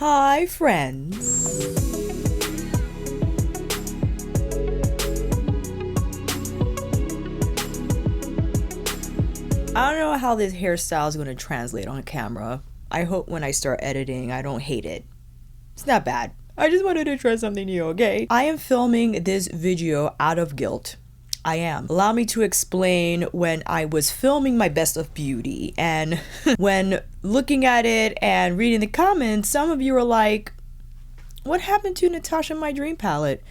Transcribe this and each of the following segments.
Hi, friends. I don't know how this hairstyle is going to translate on camera. I hope when I start editing, I don't hate it. It's not bad. I just wanted to try something new, okay? I am filming this video out of guilt. I am. Allow me to explain when I was filming my Best of Beauty, and when looking at it and reading the comments, some of you were like, what happened to Natasha My Dream Palette?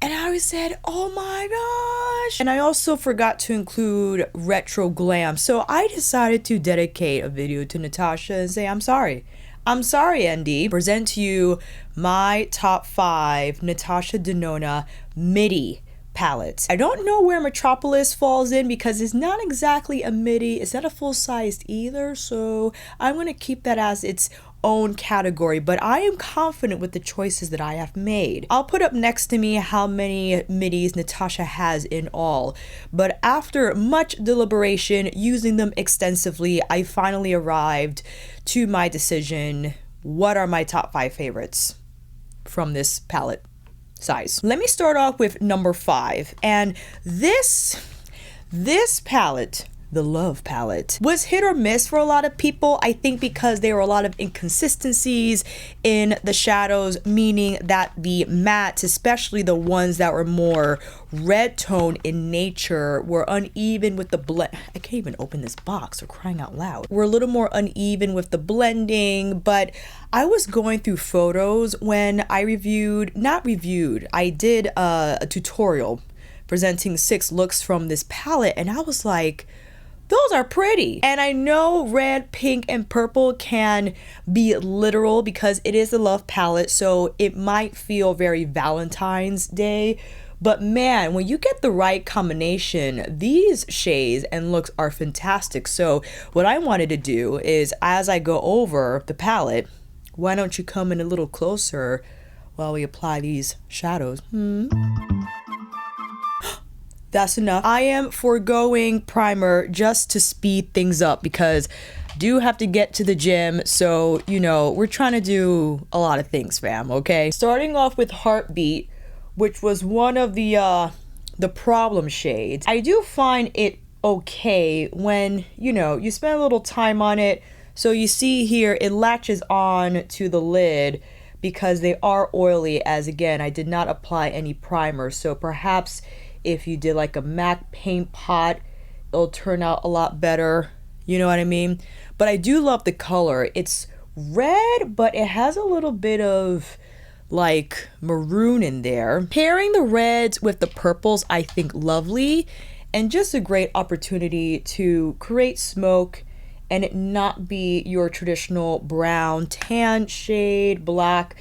And I said, oh my gosh. And I also forgot to include retro glam. So I decided to dedicate a video to Natasha and say, I'm sorry. I'm sorry, ND. Present to you my top 5 Natasha Denona Midi Palettes. I don't know where Metropolis falls in because it's not exactly a midi. It's not a full-sized either. So I'm going to keep that as its own category, but I am confident with the choices that I have made. I'll put up next to me how many midis Natasha has in all, but after much deliberation, using them extensively, I finally arrived to my decision. What are my top 5 favorites from this palette size? Let me start off with number 5, and this palette, the Love palette, was hit or miss for a lot of people. I think because there were a lot of inconsistencies in the shadows, meaning that the mattes, especially the ones that were more red tone in nature, were uneven with the blend. I can't even open this box, for crying out loud. We're a little more uneven with the blending, but I was going through photos when I I did a tutorial presenting 6 looks from this palette, and I was like, those are pretty. And I know red, pink, and purple can be literal because it is a Love palette, so it might feel very Valentine's Day. But man, when you get the right combination, these shades and looks are fantastic. So what I wanted to do is, as I go over the palette, why don't you come in a little closer while we apply these shadows? That's enough. I am foregoing primer just to speed things up because I do have to get to the gym. So, you know, we're trying to do a lot of things, fam, okay? Starting off with Heartbeat, which was one of the problem shades. I do find it okay when, you know, you spend a little time on it. So you see here, it latches on to the lid because they are oily, as again, I did not apply any primer. So perhaps if you did like a MAC paint pot, it'll turn out a lot better. You know what I mean? But I do love the color. It's red, but it has a little bit of like maroon in there. Pairing the reds with the purples, I think lovely, and just a great opportunity to create smoke and it not be your traditional brown, tan shade, black.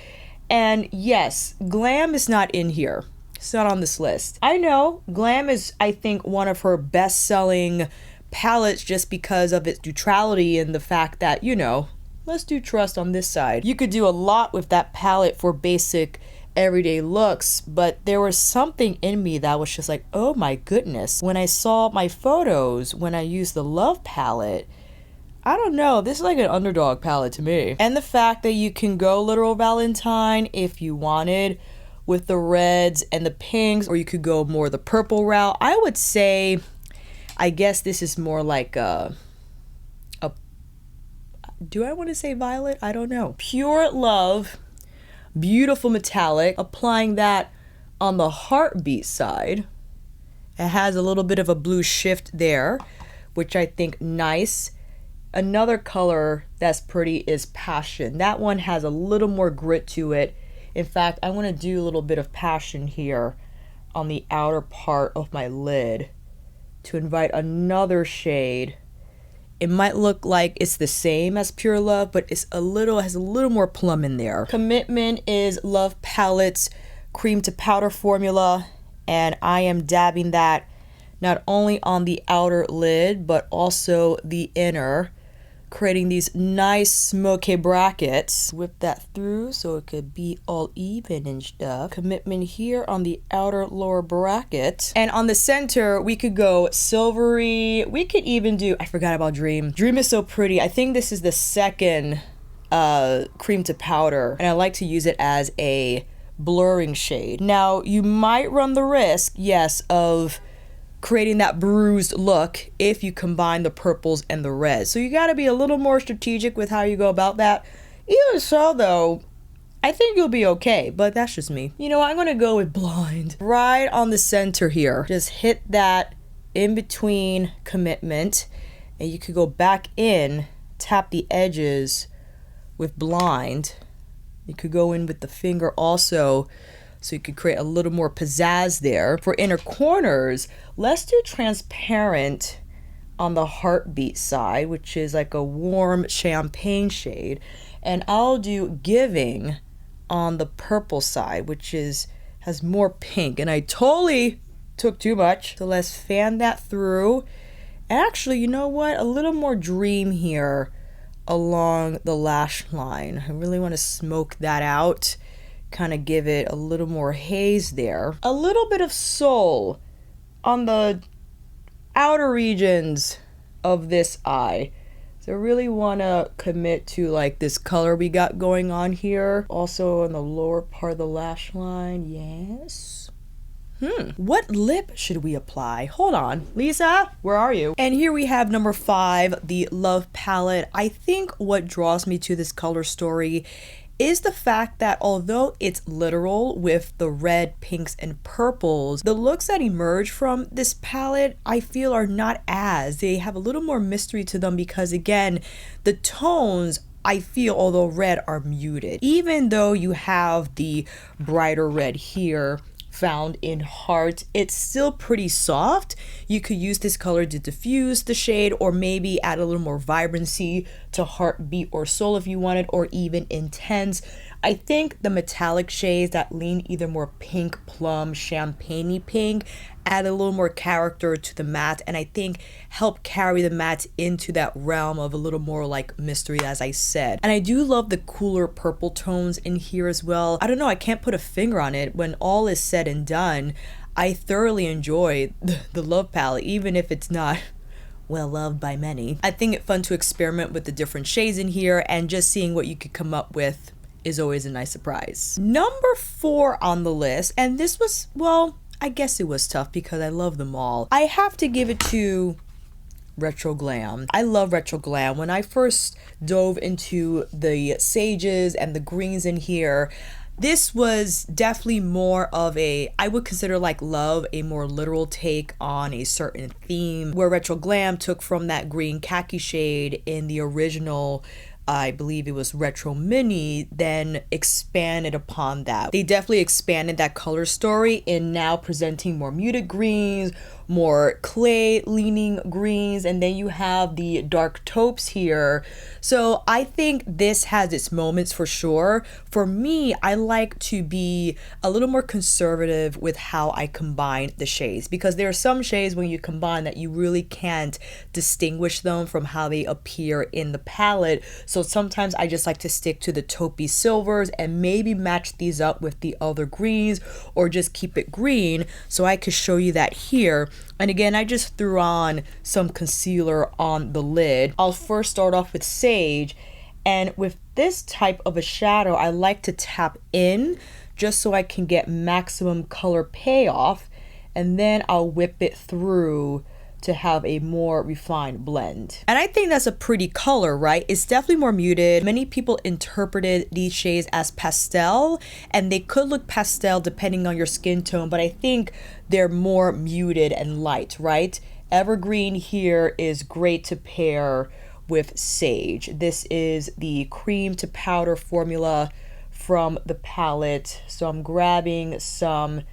And yes, Glam is not in here. It's not on this list. I know Glam is, I think, one of her best-selling palettes just because of its neutrality and the fact that, you know, let's do trust on this side. You could do a lot with that palette for basic everyday looks, but there was something in me that was just like, oh my goodness. When I saw my photos, when I used the Love palette, I don't know, this is like an underdog palette to me. And the fact that you can go literal Valentine if you wanted, with the reds and the pinks, or you could go more the purple route. I would say, I guess this is more like do I want to say violet? I don't know. Pure Love, beautiful metallic. Applying that on the Heartbeat side, it has a little bit of a blue shift there, which I think nice. Another color that's pretty is Passion. That one has a little more grit to it. In fact, I want to do a little bit of Passion here on the outer part of my lid to invite another shade. It might look like it's the same as Pure Love, but it's has a little more plum in there. Commitment is Love Palette's cream to powder formula, and I am dabbing that not only on the outer lid, but also the inner, creating these nice smoky brackets. Whip that through so it could be all even and stuff. Commitment here on the outer lower bracket. And on the center, we could go silvery. We could even do, I forgot about Dream. Dream is so pretty. I think this is the second cream to powder, and I like to use it as a blurring shade. Now, you might run the risk, yes, of creating that bruised look if you combine the purples and the reds. So you got to be a little more strategic with how you go about that. Even so, though, I think you'll be okay, but that's just me. You know, I'm gonna go with blind. Right on the center here. Just hit that in between commitment, and you could go back in, tap the edges with blind. You could go in with the finger also, so you could create a little more pizzazz there. For inner corners, let's do transparent on the heartbeat side, which is like a warm champagne shade. And I'll do giving on the purple side, which has more pink. And I totally took too much. So let's fan that through. And actually, you know what? A little more dream here along the lash line. I really want to smoke that out, kind of give it a little more haze there. A little bit of soul on the outer regions of this eye. So I really want to commit to like this color we got going on here. Also on the lower part of the lash line, yes. What lip should we apply? Hold on, Lisa, where are you? And here we have number 5, the Love palette. I think what draws me to this color story is the fact that although it's literal with the red, pinks, and purples, the looks that emerge from this palette I feel are not as. They have a little more mystery to them because, again, the tones I feel, although red, are muted. Even though you have the brighter red here found in Heart, it's still pretty soft. You could use this color to diffuse the shade, or maybe add a little more vibrancy to Heartbeat or Soul if you wanted, or even Intense. I think the metallic shades that lean either more pink, plum, champagne-y pink add a little more character to the matte, and I think help carry the matte into that realm of a little more like mystery, as I said. And I do love the cooler purple tones in here as well. I don't know, I can't put a finger on it. When all is said and done, I thoroughly enjoy the Love palette, even if it's not well loved by many. I think it's fun to experiment with the different shades in here, and just seeing what you could come up with is always a nice surprise. Number 4 on the list, and this was, well, I guess it was tough because I love them all. I have to give it to Retro Glam. I love Retro Glam. When I first dove into the sages and the greens in here, this was definitely more of a, I would consider like Love, a more literal take on a certain theme, where Retro Glam took from that green khaki shade in the original, I believe it was Retro Mini, then expanded upon that. They definitely expanded that color story in now presenting more muted greens, more clay leaning greens, and then you have the dark taupes here. So I think this has its moments for sure. For me, I like to be a little more conservative with how I combine the shades, because there are some shades when you combine that you really can't distinguish them from how they appear in the palette. So sometimes I just like to stick to the taupey silvers and maybe match these up with the other greens, or just keep it green. So I could show you that here. And again, I just threw on some concealer on the lid. I'll first start off with Sage, and with this type of a shadow, I like to tap in just so I can get maximum color payoff, and then I'll whip it through to have a more refined blend. And I think that's a pretty color, right? It's definitely more muted. Many people interpreted these shades as pastel, and they could look pastel depending on your skin tone, but I think they're more muted and light, right? Evergreen here is great to pair with Sage. This is the cream to powder formula from the palette. So I'm grabbing some,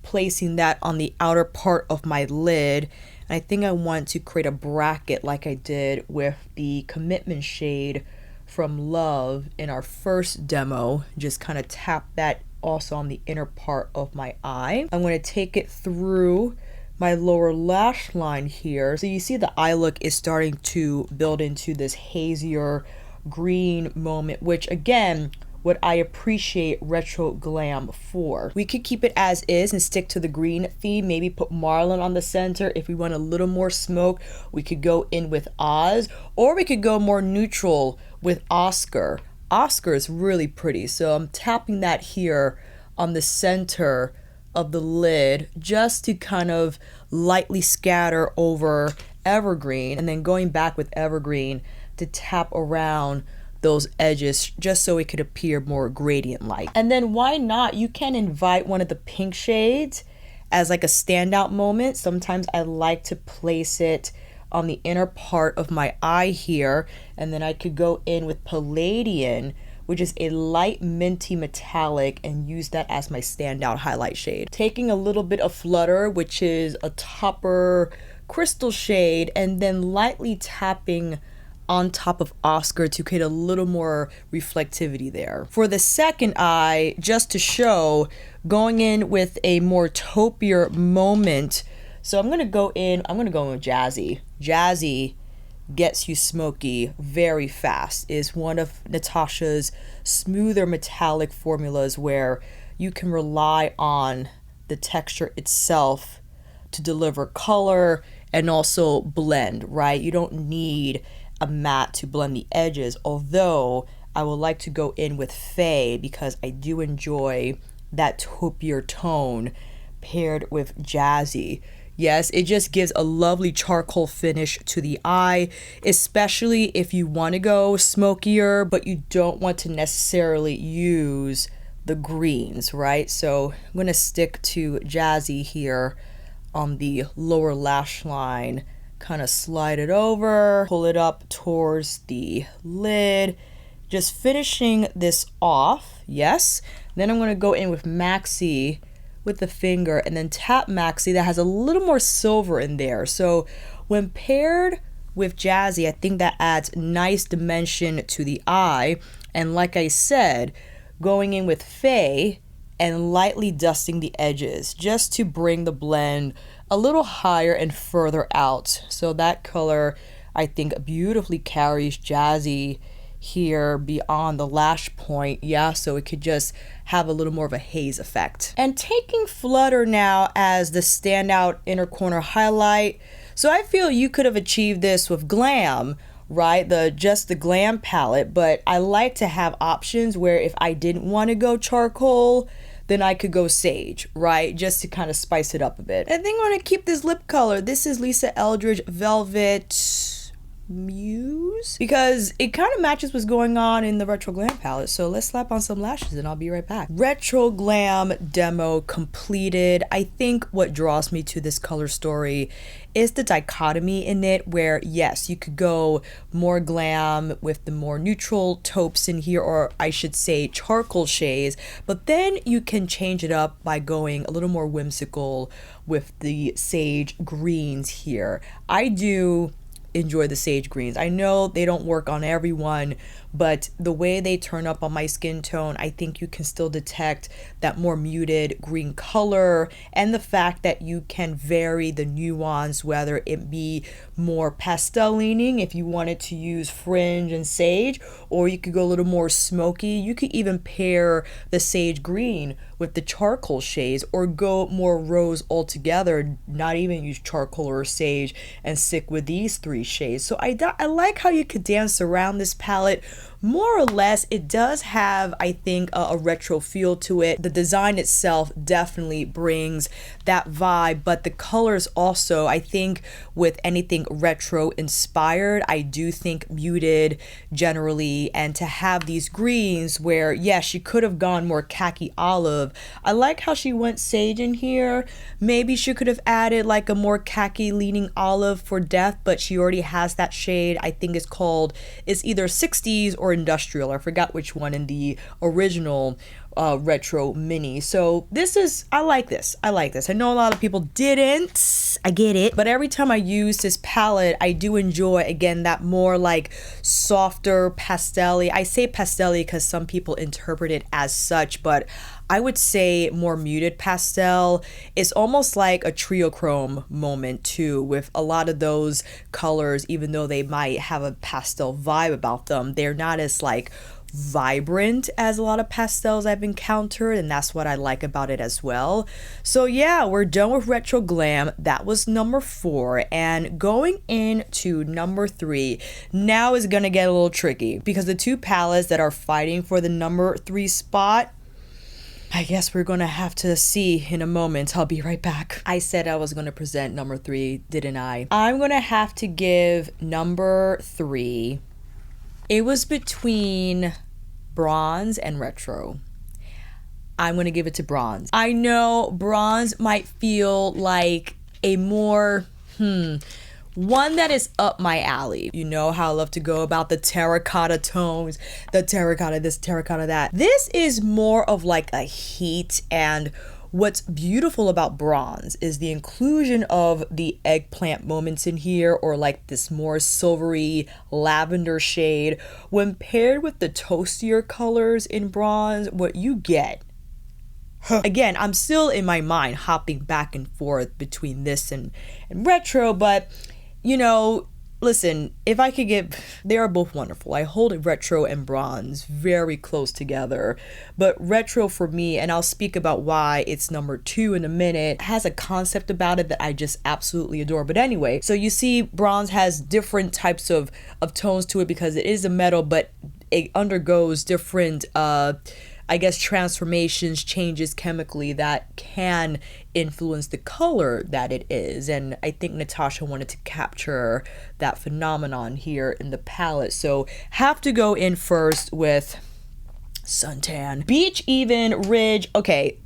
placing that on the outer part of my lid. I think I want to create a bracket like I did with the Commitment shade from Love in our first demo. Just kind of tap that also on the inner part of my eye. I'm going to take it through my lower lash line here. So you see the eye look is starting to build into this hazier green moment, which again, what I appreciate Retro Glam for. We could keep it as is and stick to the green theme, maybe put Marlin on the center. If we want a little more smoke, we could go in with Oz, or we could go more neutral with Oscar. Oscar is really pretty. So I'm tapping that here on the center of the lid just to kind of lightly scatter over Evergreen, and then going back with Evergreen to tap around those edges just so it could appear more gradient like. And then why not, you can invite one of the pink shades as like a standout moment. Sometimes I like to place it on the inner part of my eye here, and then I could go in with Palladian, which is a light minty metallic, and use that as my standout highlight shade. Taking a little bit of Flutter, which is a topper crystal shade, and then lightly tapping on top of Oscar to create a little more reflectivity there. For the second eye, just to show, going in with a more taupier moment. So I'm gonna go in with Jazzy. Jazzy gets you smoky very fast. Is one of Natasha's smoother metallic formulas where you can rely on the texture itself to deliver color and also blend, right? You don't need a matte to blend the edges, although I would like to go in with Faye because I do enjoy that taupier tone paired with Jazzy. Yes, it just gives a lovely charcoal finish to the eye, especially if you want to go smokier, but you don't want to necessarily use the greens, right? So I'm going to stick to Jazzy here on the lower lash line, kind of slide it over, pull it up towards the lid, just finishing this off. Yes. Then I'm going to go in with Maxi with the finger and then tap Maxi that has a little more silver in there. So when paired with Jazzy, I think that adds nice dimension to the eye. And like I said, going in with Faye and lightly dusting the edges just to bring the blend a little higher and further out. So that color, I think, beautifully carries Jazzy here beyond the lash point. Yeah, so it could just have a little more of a haze effect. And taking Flutter now as the standout inner corner highlight. So I feel you could have achieved this with Glam, right? Just the Glam palette, but I like to have options where if I didn't want to go charcoal, then I could go Sage, right? Just to kind of spice it up a bit. I think I'm going to keep this lip color. This is Lisa Eldridge Velvet Muse, because it kind of matches what's going on in the Retro Glam palette. So let's slap on some lashes and I'll be right back. Retro Glam demo completed. I think what draws me to this color story is the dichotomy in it, where yes, you could go more glam with the more neutral taupes in here, or I should say charcoal shades, but then you can change it up by going a little more whimsical with the sage greens here. I do enjoy the sage greens. I know they don't work on everyone, but the way they turn up on my skin tone, I think you can still detect that more muted green color, and the fact that you can vary the nuance, whether it be more pastel leaning if you wanted to use fringe and sage, or you could go a little more smoky. You could even pair the sage green with the charcoal shades, or go more rose altogether, not even use charcoal or sage and stick with these three shades. So I like how you could dance around this palette. More or less, it does have, I think, a retro feel to it. The design itself definitely brings that vibe, but the colors also, I think, with anything retro inspired, I do think muted generally, and to have these greens where, yes, she could have gone more khaki olive. I like how she went sage in here. Maybe she could have added like a more khaki leaning olive for Death, but she already has that shade. I think it's either 60s or industrial. I forgot which one in the original retro mini. So I like this. I know a lot of people didn't. I get it. But every time I use this palette, I do enjoy, again, that more like softer pastel-y. I say pastel-y because some people interpret it as such, but I would say more muted pastel. It's almost like a triochrome moment too, with a lot of those colors, even though they might have a pastel vibe about them, they're not as like vibrant as a lot of pastels I've encountered, and that's what I like about it as well. So yeah, we're done with Retro Glam. That was number 4, and going into number 3 now is gonna get a little tricky because the two palettes that are fighting for the number 3 spot, I guess we're gonna have to see in a moment. I'll be right back. I said I was gonna present number 3, didn't I? I'm gonna have to give number 3. It was between bronze and retro. I'm gonna give it to bronze. I know bronze might feel like a more, one that is up my alley. You know how I love to go about the terracotta tones, the terracotta this, terracotta that. This is more of like a heat, and what's beautiful about bronze is the inclusion of the eggplant moments in here, or like this more silvery lavender shade. When paired with the toastier colors in bronze, what you get, again, I'm still in my mind hopping back and forth between this and retro, but you know, listen, if I could give, they are both wonderful. I hold retro and bronze very close together, but retro for me, and I'll speak about why it's number 2 in a minute, has a concept about it that I just absolutely adore. But anyway, so you see bronze has different types of tones to it because it is a metal, but it undergoes different I guess transformations, changes chemically that can influence the color that it is. And I think Natasha wanted to capture that phenomenon here in the palette. So have to go in first with Suntan. Beach, Even, Ridge. Okay,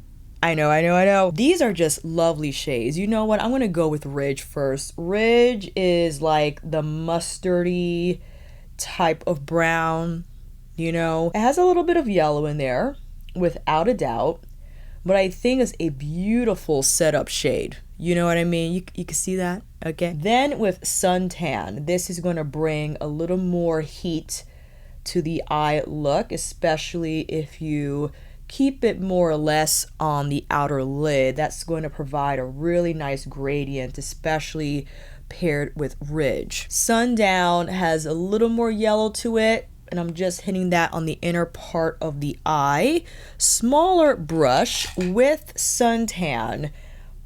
I know. These are just lovely shades. You know what? I'm gonna go with Ridge first. Ridge is like the mustardy type of brown. You know, it has a little bit of yellow in there, without a doubt, but I think it's a beautiful setup shade. You know what I mean? You can see that? Okay. Then with Suntan, this is going to bring a little more heat to the eye look, especially if you keep it more or less on the outer lid. That's going to provide a really nice gradient, especially paired with Ridge. Sundown has a little more yellow to it, and I'm just hitting that on the inner part of the eye. Smaller brush with Suntan,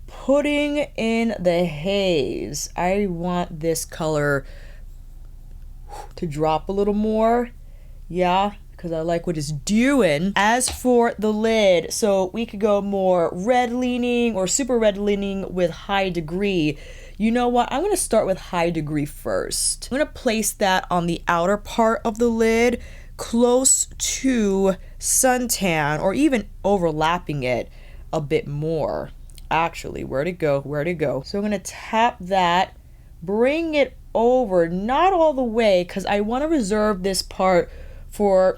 putting in the haze. I want this color to drop a little more. Yeah, because I like what it's doing. As for the lid, so we could go more red leaning or super red leaning with High Degree. You know what? I'm going to start with High Degree first. I'm going to place that on the outer part of the lid, close to Suntan, or even overlapping it a bit more. Actually, where'd it go? So I'm going to tap that, bring it over, not all the way, because I want to reserve this part for,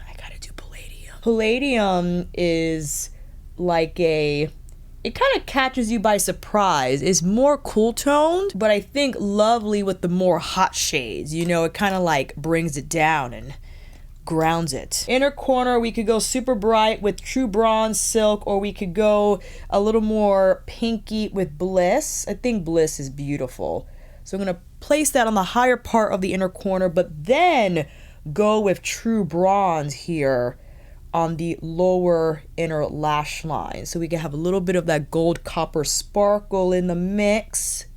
I got to do Palladium. Palladium is like it kind of catches you by surprise. It's more cool toned, but I think lovely with the more hot shades. You know, it kind of like brings it down and grounds it. Inner corner, we could go super bright with True Bronze Silk, or we could go a little more pinky with Bliss. I think Bliss is beautiful. So I'm going to place that on the higher part of the inner corner, but then go with True Bronze here on the lower inner lash line, so we can have a little bit of that gold copper sparkle in the mix.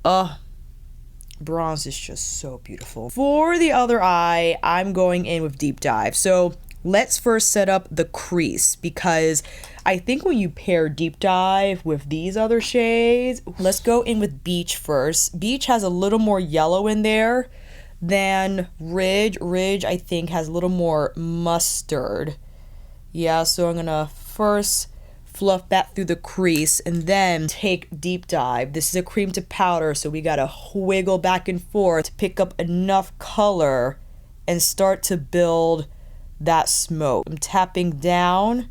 Bronze is just so beautiful. For the other eye, I'm going in with Deep Dive. So let's first set up the crease, because I think when you pair Deep Dive with these other shades, let's go in with Beach first. Beach has a little more yellow in there than Ridge. Ridge, I think, has a little more mustard. Yeah, so I'm gonna first fluff that through the crease and then take Deep Dive. This is a cream to powder, so we gotta wiggle back and forth to pick up enough color and start to build that smoke. I'm tapping down,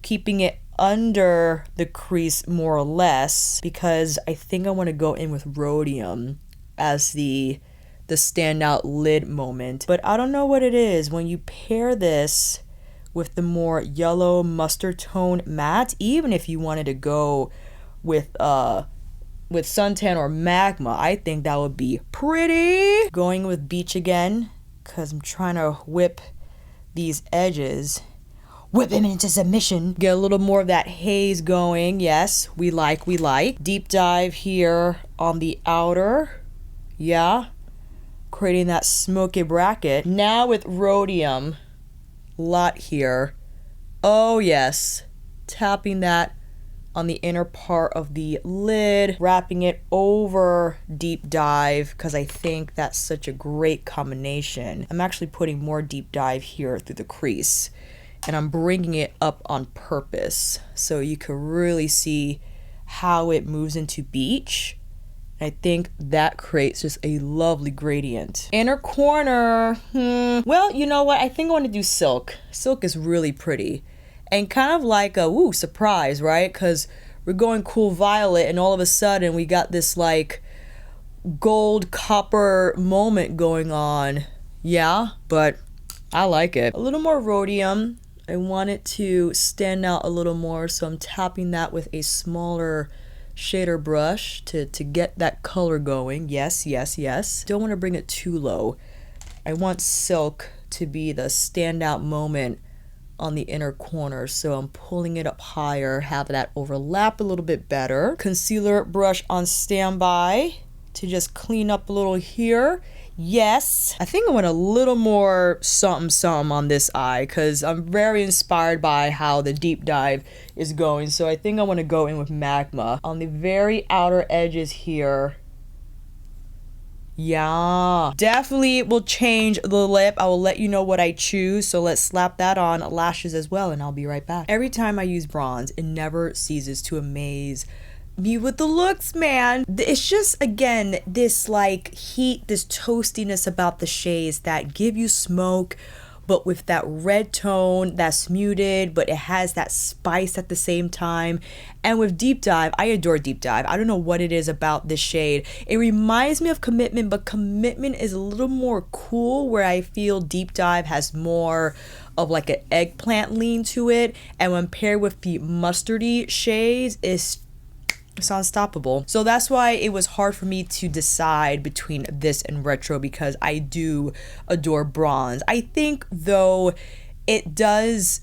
keeping it under the crease more or less, because I think I want to go in with Rhodium as the standout lid moment. But I don't know what it is when you pair this with the more yellow mustard tone matte. Even if you wanted to go with Suntan or Magma, I think that would be pretty. Going with Beach again, because I'm trying to whip these edges. Whip him into submission. Get a little more of that haze going. Yes, we like. Deep dive here on the outer. Yeah. Creating that smoky bracket. Now with rhodium. Lot here. Oh, yes. Tapping that on the inner part of the lid. Wrapping it over deep dive because I think that's such a great combination. I'm actually putting more deep dive here through the crease. And I'm bringing it up on purpose so you can really see how it moves into beach. I think that creates just a lovely gradient. Inner corner, well, you know what? I think I want to do silk. Silk is really pretty. And kind of like a, ooh, surprise, right? Because we're going cool violet and all of a sudden we got this like gold copper moment going on. Yeah, but I like it. A little more rhodium. I want it to stand out a little more, so I'm tapping that with a smaller shader brush to get that color going. Yes. Don't want to bring it too low. I want silk to be the standout moment on the inner corner, so I'm pulling it up higher, have that overlap a little bit better. Concealer brush on standby to just clean up a little here. Yes, I think I want a little more something on this eye because I'm very inspired by how the deep dive is going. So I think I want to go in with magma on the very outer edges here. Yeah, definitely will change the lip. I will let you know what I choose. So let's slap that on lashes as well and I'll be right back. Every time I use bronze, it never ceases to amaze me with the looks, man. It's just, again, this like heat, this toastiness about the shades that give you smoke, but with that red tone that's muted, but it has that spice at the same time. And with deep dive, I adore deep dive. I don't know what it is about this shade. It reminds me of Commitment, but Commitment is a little more cool, where I feel deep dive has more of like an eggplant lean to it. And when paired with the mustardy shades, it's unstoppable. So that's why it was hard for me to decide between this and retro, because I do adore bronze. I think though it does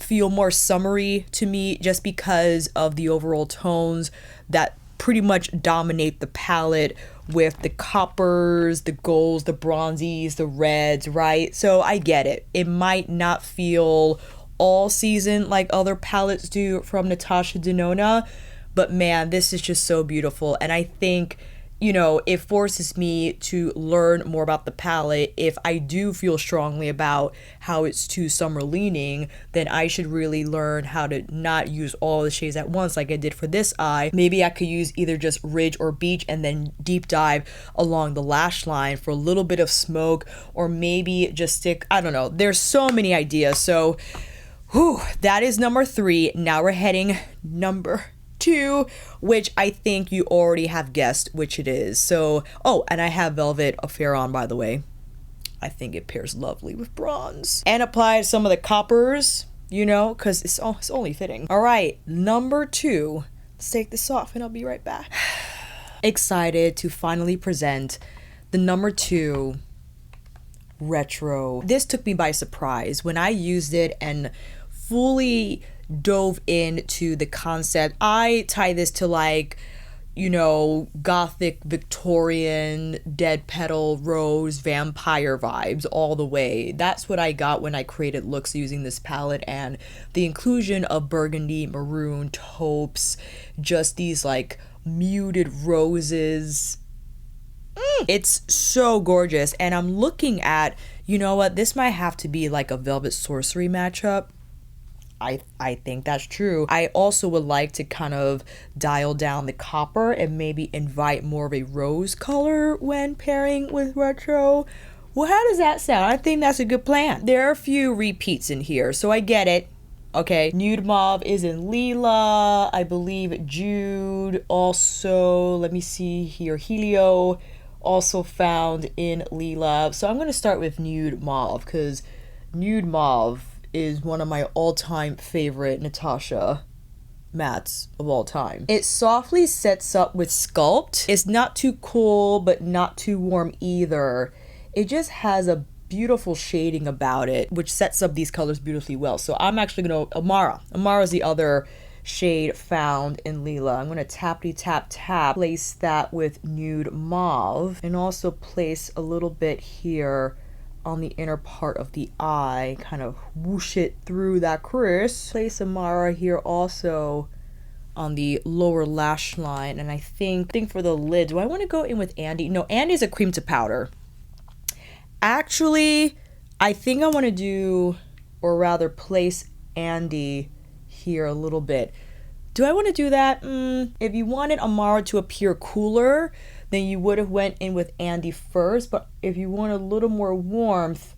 feel more summery to me just because of the overall tones that pretty much dominate the palette, with the coppers, the golds, the bronzies, the reds, right? So I get it. It might not feel all season like other palettes do from Natasha Denona, but man, this is just so beautiful. And I think, you know, it forces me to learn more about the palette. If I do feel strongly about how it's too summer leaning, then I should really learn how to not use all the shades at once like I did for this eye. Maybe I could use either just Ridge or Beach and then deep dive along the lash line for a little bit of smoke, or maybe just stick, I don't know. There's so many ideas. So, whew, that is number 3. Now we're heading number 2, which I think you already have guessed which it is. So, oh, and I have Velvet Affair on, by the way. I think it pairs lovely with bronze. And applied some of the coppers, you know, because it's only fitting. All right, number 2. Let's take this off and I'll be right back. Excited to finally present the number 2 retro. This took me by surprise when I used it and fully dove into the concept. I tie this to, like, you know, gothic Victorian dead petal rose vampire vibes all the way. That's what I got when I created looks using this palette, and the inclusion of burgundy, maroon, taupes, just these like muted roses. It's so gorgeous. And I'm looking at, you know what, this might have to be like a Velvet Sorcery matchup. I think that's true. I also would like to kind of dial down the copper and maybe invite more of a rose color when pairing with retro. Well, how does that sound? I think that's a good plan. There are a few repeats in here, so I get it. Okay, Nude Mauve is in Leela. I believe Jude also, let me see here, Helio also found in Leela. So I'm going to start with Nude Mauve, because Nude Mauve is one of my all-time favorite Natasha mattes of all time. It softly sets up with Sculpt. It's not too cool, but not too warm either. It just has a beautiful shading about it, which sets up these colors beautifully well. So I'm actually gonna, Amara is the other shade found in Lila. I'm gonna tappity tap tap, place that with Nude Mauve, and also place a little bit here on the inner part of the eye, kind of whoosh it through that crease. Place Amara here also on the lower lash line. And I think for the lid, do I want to go in with Andy? No, Andy's a cream to powder. Actually, I think I want to do, or rather place Andy here a little bit. Do I want to do that? If you wanted Amara to appear cooler, then you would have went in with Andy first. But if you want a little more warmth,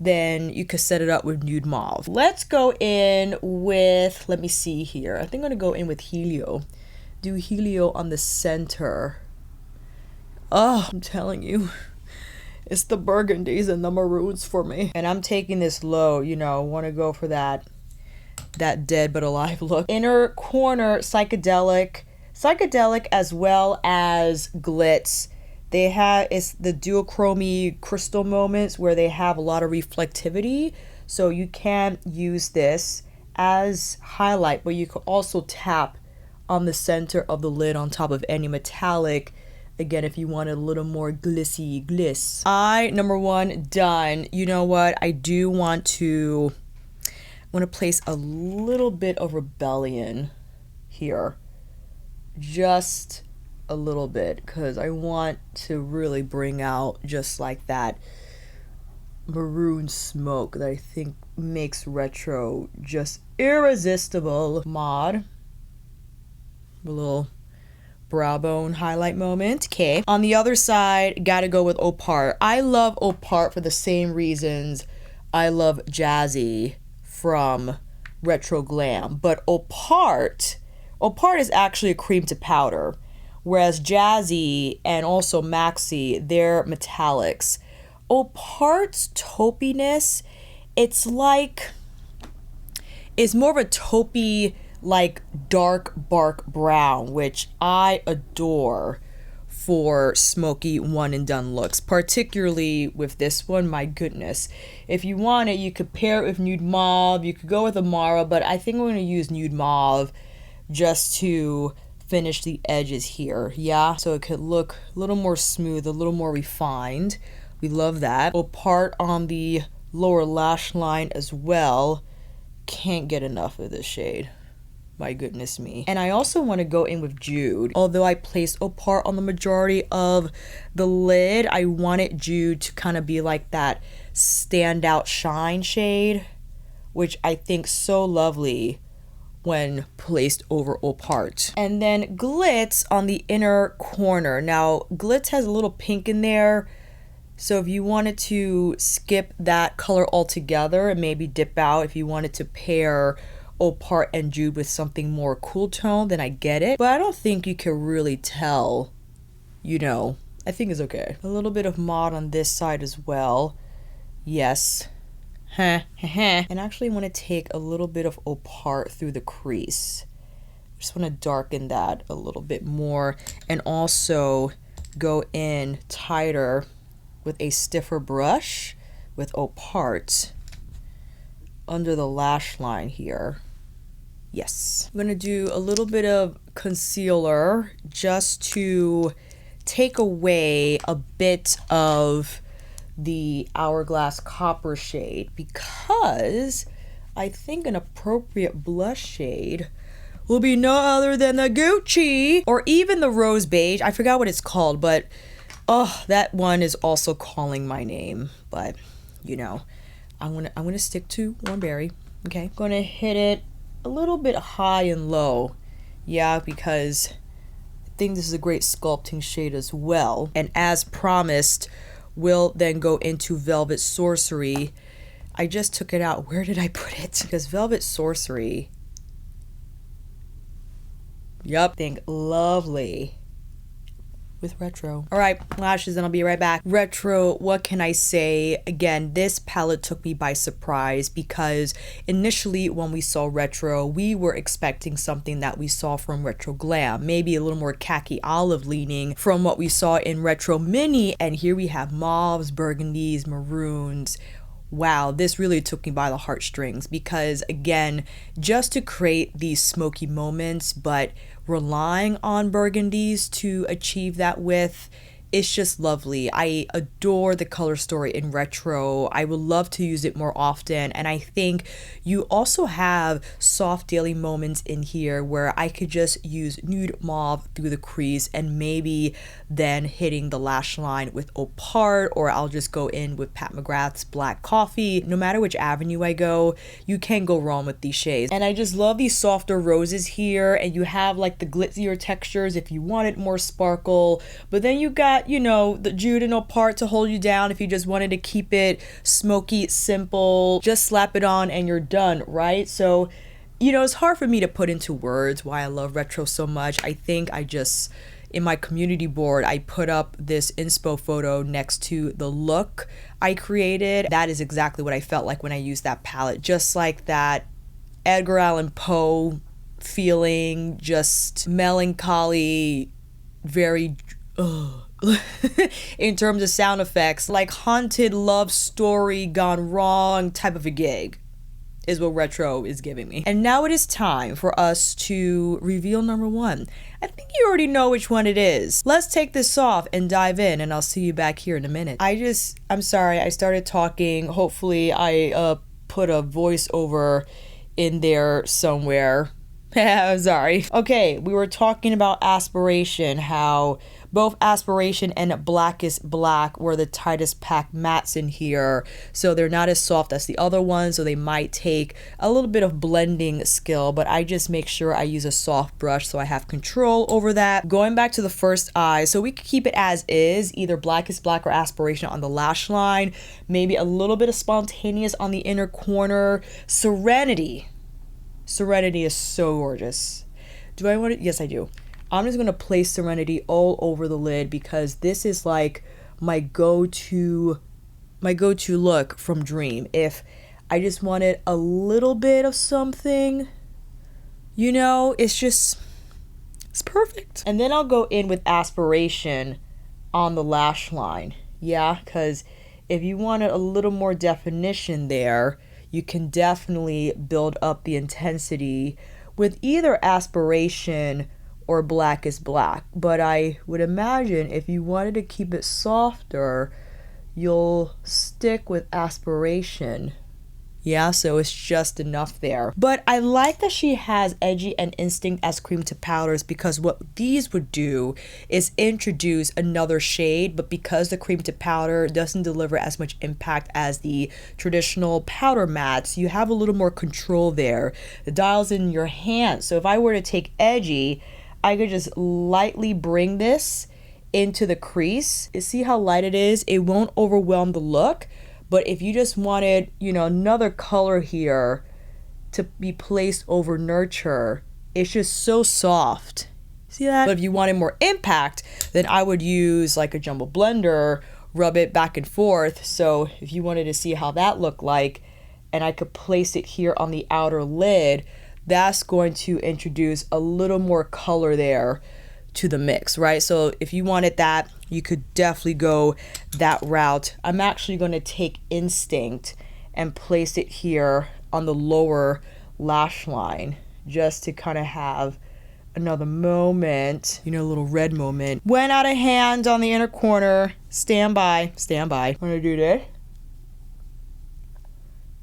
then you could set it up with Nude Mauve. Let's go in with, let me see here. I think I'm gonna go in with Helio. Do Helio on the center. Oh, I'm telling you, it's the burgundies and the maroons for me. And I'm taking this low, you know, wanna go for that dead but alive look. Inner corner, psychedelic as well as glitz. They have, it's the duochromy crystal moments where they have a lot of reflectivity. So you can use this as highlight, but you could also tap on the center of the lid on top of any metallic. Again, if you want a little more glissy gliss. Eye number 1 done. You know what? I do want to, place a little bit of Rebellion here. Just a little bit, because I want to really bring out just like that maroon smoke that I think makes retro just irresistible. Mod, a little brow bone highlight moment. Okay, on the other side, gotta go with Opart. I love Opart for the same reasons I love Jazzy from Retro Glam, but Opart is actually a cream to powder. Whereas Jazzy and also Maxi, they're metallics. Opart's taupiness, it's more of a taupey, like dark bark brown, which I adore for smoky one and done looks, particularly with this one. My goodness. If you want it, you could pair it with Nude Mauve, you could go with Amara, but I think we're going to use Nude Mauve just to finish the edges here, yeah, so it could look a little more smooth, a little more refined. We love that. Opart on the lower lash line as well. Can't get enough of this shade, my goodness me. And I also want to go in with Jude. Although I placed Opart on the majority of the lid, I wanted Jude to kind of be like that standout shine shade, which I think so lovely when placed over Opart. And then Glitz on the inner corner. Now, Glitz has a little pink in there, so if you wanted to skip that color altogether and maybe dip out, if you wanted to pair Opart and Jude with something more cool tone, then I get it. But I don't think you can really tell, you know, I think it's okay. A little bit of Mod on this side as well. Yes. And actually want to take a little bit of Opart through the crease. Just want to darken that a little bit more, and also go in tighter with a stiffer brush with Opart under the lash line here. Yes. I'm going to do a little bit of concealer just to take away a bit of the Hourglass Copper shade, because I think an appropriate blush shade will be no other than the Gucci, or even the Rose Beige. I forgot what it's called, but oh, that one is also calling my name. But you know, I'm gonna stick to Warm Berry. Okay, gonna hit it a little bit high and low, yeah, because I think this is a great sculpting shade as well. And as promised, we'll then go into Velvet Sorcery. I just took it out. Where did I put it? Because Velvet Sorcery, yep, think lovely with Retro. All right, lashes, and I'll be right back. Retro, what can I say? Again, this palette took me by surprise because initially when we saw Retro, we were expecting something that we saw from Retro Glam, maybe a little more khaki olive leaning from what we saw in Retro Mini, and here we have mauves, burgundies, maroons. Wow, this really took me by the heartstrings because, again, just to create these smoky moments, but relying on burgundies to achieve that with, it's just lovely. I adore the color story in Retro. I would love to use it more often. And I think you also have soft daily moments in here where I could just use nude mauve through the crease and maybe then hitting the lash line with Opart, or I'll just go in with Pat McGrath's Black Coffee. No matter which avenue I go, you can't go wrong with these shades. And I just love these softer roses here, and you have like the glitzier textures if you wanted more sparkle, but then you got, you know, the Jude and Opart to hold you down if you just wanted to keep it smoky, simple. Just slap it on and you're done, right? So, you know, it's hard for me to put into words why I love Retro so much. I think I just, in my community board, I put up this inspo photo next to the look I created. That is exactly what I felt like when I used that palette. Just like that Edgar Allan Poe feeling, just melancholy, very in terms of sound effects, like haunted love story gone wrong type of a gig is what Retro is giving me. And now it is time for us to reveal number one. I think you already know which one it is. Let's take this off and dive in, and I'll see you back here in a minute. I'm sorry, I started talking. Hopefully I put a voiceover in there somewhere. I'm sorry. Okay, we were talking about Aspiration, how both Aspiration and Blackest Black were the tightest pack mattes in here, so they're not as soft as the other ones, so they might take a little bit of blending skill, but I just make sure I use a soft brush so I have control over that. Going back to the first eye, so we could keep it as is, either Blackest Black or Aspiration on the lash line, maybe a little bit of Spontaneous on the inner corner. Serenity is so gorgeous. Do I want it? Yes, I do. I'm just going to place Serenity all over the lid because this is like my go-to look from Dream. If I just wanted a little bit of something, you know, it's perfect. And then I'll go in with Aspiration on the lash line. Yeah, because if you wanted a little more definition there, you can definitely build up the intensity with either Aspiration or Blackest Black. But I would imagine if you wanted to keep it softer, you'll stick with Aspiration. Yeah, so it's just enough there. But I like that she has Edgy and Instinct as cream to powders, because what these would do is introduce another shade, but because the cream to powder doesn't deliver as much impact as the traditional powder mattes, you have a little more control there. The dial's in your hand. So if I were to take Edgy, I could just lightly bring this into the crease. You see how light it is? It won't overwhelm the look. But if you just wanted, you know, another color here to be placed over Nurture, it's just so soft. See that? But if you wanted more impact, then I would use like a jumbo blender, rub it back and forth. So if you wanted to see how that looked like, and I could place it here on the outer lid, that's going to introduce a little more color there to the mix, right? So if you wanted that, you could definitely go that route. I'm actually going to take Instinct and place it here on the lower lash line just to kind of have another moment, you know, a little red moment. Went out of hand on the inner corner. Stand by. I'm gonna do this.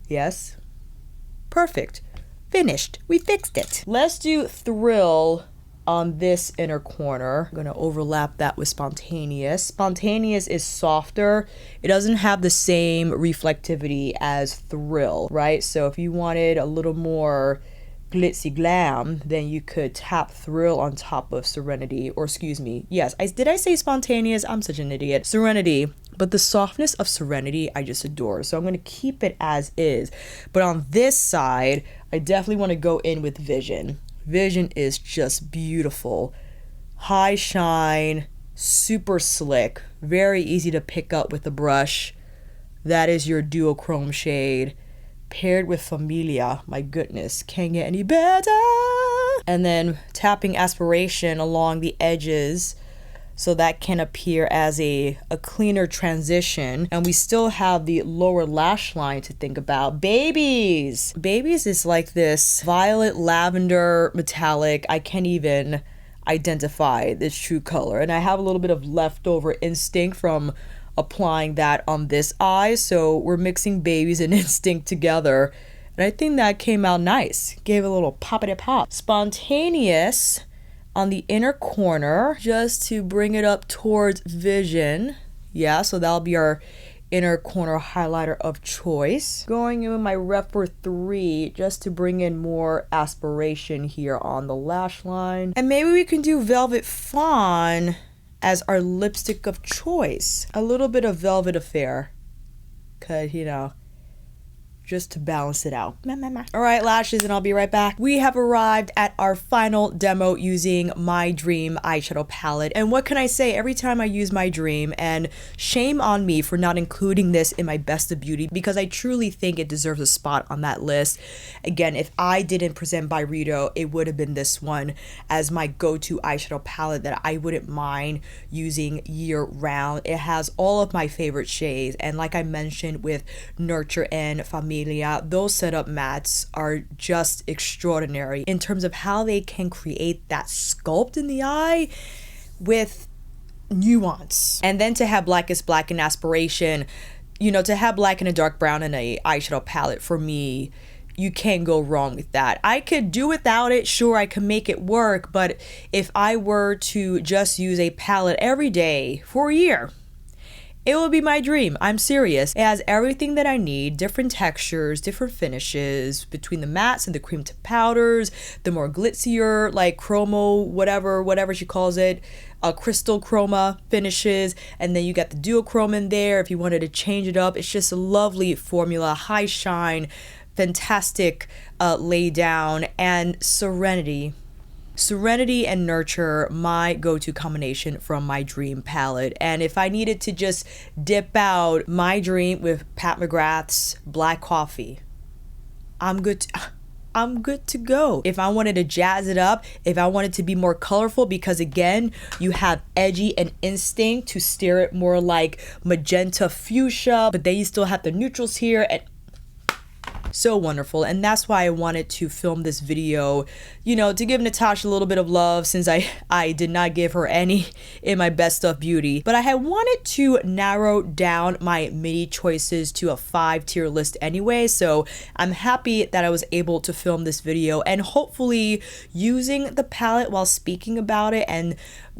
Yes. Perfect. Finished. We fixed it. Let's do Thrill on this inner corner. I'm gonna overlap that with Spontaneous. Spontaneous is softer. It doesn't have the same reflectivity as Thrill, right? So if you wanted a little more glitzy glam, then you could tap Thrill on top of Serenity, or excuse me, yes, did I say Spontaneous? I'm such an idiot. Serenity. But the softness of Serenity I just adore, so I'm going to keep it as is. But on this side, I definitely want to go in with Vision. Vision is just beautiful. High shine, super slick, very easy to pick up with the brush. That is your duochrome shade paired with Familia. My goodness, can't get any better. And then tapping aspiration along the edges so that can appear as a cleaner transition. And we still have the lower lash line to think about. Babies! Babies is like this violet lavender metallic. I can't even identify this true color. And I have a little bit of leftover instinct from applying that on this eye. So we're mixing Babies and Instinct together. And I think that came out nice. Gave a little poppity pop. Spontaneous on the inner corner just to bring it up towards vision. Yeah, so that'll be our inner corner highlighter of choice. Going in with my Rephr 3 just to bring in more aspiration here on the lash line. And maybe we can do Velvet Fawn as our lipstick of choice. A little bit of Velvet Affair. Cause, you know, just to balance it out. All right, lashes, and I'll be right back. We have arrived at our final demo using My Dream eyeshadow palette. And what can I say? Every time I use My Dream, and shame on me for not including this in my Best of Beauty, because I truly think it deserves a spot on that list. Again, if I didn't present Byredo, it would have been this one as my go-to eyeshadow palette that I wouldn't mind using year round. It has all of my favorite shades, and like I mentioned with Nurture and Familia, those setup mattes are just extraordinary in terms of how they can create that sculpt in the eye with nuance. And then to have Blackest Black and Aspiration, you know, to have black and a dark brown in a eyeshadow palette, for me, you can't go wrong with that. I could do without it, sure, I can make it work, but if I were to just use a palette every day for a year, it will be My Dream. I'm serious. It has everything that I need, different textures, different finishes between the mattes and the cream to powders, the more glitzier, like chromo, whatever she calls it, crystal chroma finishes, and then you got the duochrome in there if you wanted to change it up. It's just a lovely formula, high shine, fantastic lay down, and Serenity. Serenity and Nurture, my go-to combination from My Dream palette. And if I needed to just dip out, My Dream with Pat McGrath's Black Coffee, I'm good to go. If I wanted to jazz it up, if I wanted to be more colorful, because again, you have Edgy and Instinct to steer it more like magenta fuchsia, but then you still have the neutrals here, and so wonderful. And that's why I wanted to film this video, you know, to give Natasha a little bit of love, since I did not give her any in my Best of Beauty. But I had wanted to narrow down my midi choices to a 5-tier list anyway, so I'm happy that I was able to film this video, and hopefully using the palette while speaking about it and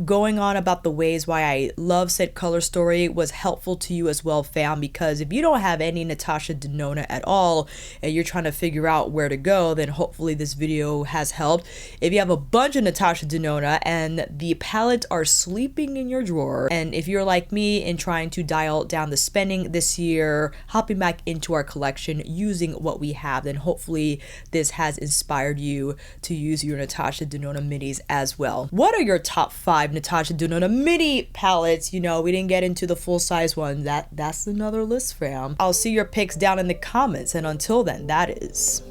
going on about the ways why I love said color story was helpful to you as well, fam. Because if you don't have any Natasha Denona at all and you're trying to figure out where to go, then hopefully this video has helped. If you have a bunch of Natasha Denona and the palettes are sleeping in your drawer, and if you're like me in trying to dial down the spending this year, hopping back into our collection using what we have, then hopefully this has inspired you to use your Natasha Denona midis as well. What are your top 5 Natasha Denona Midi palettes? You know, we didn't get into the full-size one. That's another list, fam. I'll see your picks down in the comments, and until then, that is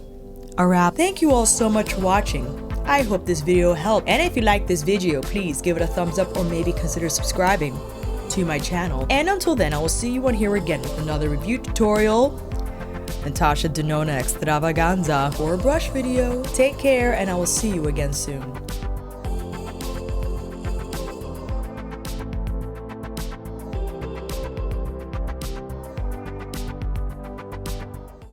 a wrap. Thank you all so much for watching. I hope this video helped, and if you like this video, please give it a thumbs up or maybe consider subscribing to my channel. And until then, I will see you on here again with another review tutorial, Natasha Denona Extravaganza, or a brush video. Take care, and I will see you again soon.